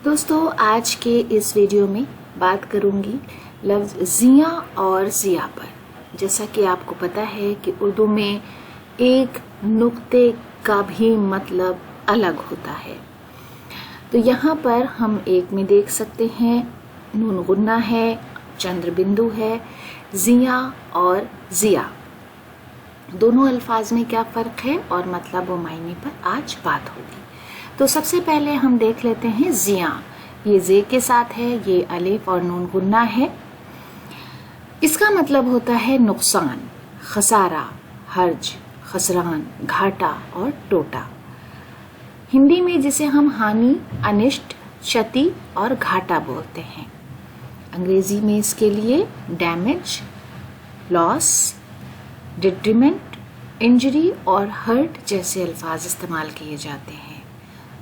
دوستو آج کے اس ویڈیو میں بات کروں گی لفظ زیاں اور ضیاء پر۔ جیسا کہ آپ کو پتہ ہے کہ اردو میں ایک نقطے کا بھی مطلب الگ ہوتا ہے، تو یہاں پر ہم ایک میں دیکھ سکتے ہیں نون غنہ ہے، چندر بندو ہے، زیاں اور ضیاء دونوں الفاظ میں کیا فرق ہے اور مطلب و معنی پر آج بات ہوگی۔ تو سب سے پہلے ہم دیکھ لیتے ہیں زیاں، یہ زے کے ساتھ ہے، یہ الف اور نون غنہ ہے۔ اس کا مطلب ہوتا ہے نقصان، خسارہ، حرج، خسران، گھاٹا اور ٹوٹا۔ ہندی میں جسے ہم ہانی، انشٹ، شتی اور گھاٹا بولتے ہیں۔ انگریزی میں اس کے لیے ڈیمیج، لاس، ڈیٹریمنٹ، انجری اور ہرٹ جیسے الفاظ استعمال کیے جاتے ہیں۔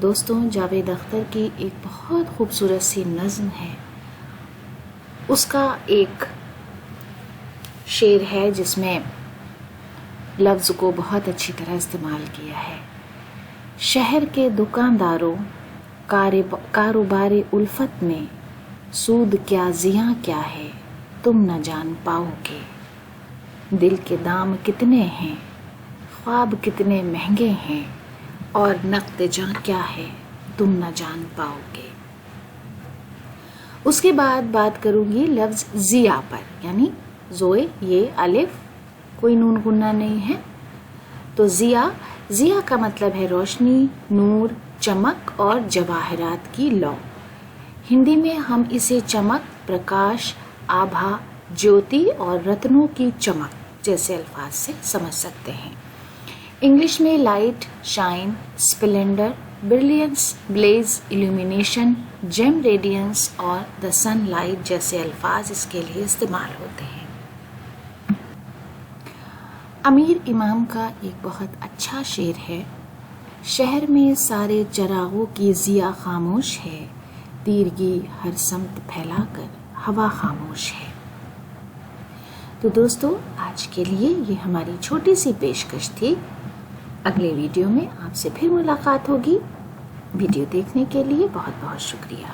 دوستوں جاوید اختر کی ایک بہت خوبصورت سی نظم ہے، اس کا ایک شعر ہے جس میں لفظ کو بہت اچھی طرح استعمال کیا ہے۔ شہر کے دکانداروں کاروبار الفت میں سود کیا زیاں کیا ہے تم نہ جان پاؤ گے، دل کے دام کتنے ہیں، خواب کتنے مہنگے ہیں، اور نقد جاں کیا ہے تم نہ جان پاؤ گے۔ اس کے بعد بات کروں گی لفظ ضیاء پر، یعنی زوئے، یہ الف کوئی نون غنہ نہیں ہے، تو ضیاء کا مطلب ہے روشنی، نور، چمک اور جواہرات کی لو۔ ہندی میں ہم اسے چمک، پرکاش، آبھا، جیوتی اور رتنوں کی چمک جیسے الفاظ سے سمجھ سکتے ہیں۔ انگلش میں light, shine, splendour, brilliance, blaze, illumination, gem radiance اور دا سن لائٹ جیسے الفاظ اس کے لیے استعمال ہوتے ہیں۔ امیر امام کا ایک بہت اچھا شعر ہے، شہر میں سارے چراغوں کی ضیاء خاموش ہے، تیرگی ہر سمت پھیلا کر ہوا خاموش ہے۔ تو دوستو آج کے لیے یہ ہماری چھوٹی سی پیشکش تھی، اگلے ویڈیو میں آپ سے پھر ملاقات ہوگی۔ ویڈیو دیکھنے کے لیے بہت بہت شکریہ۔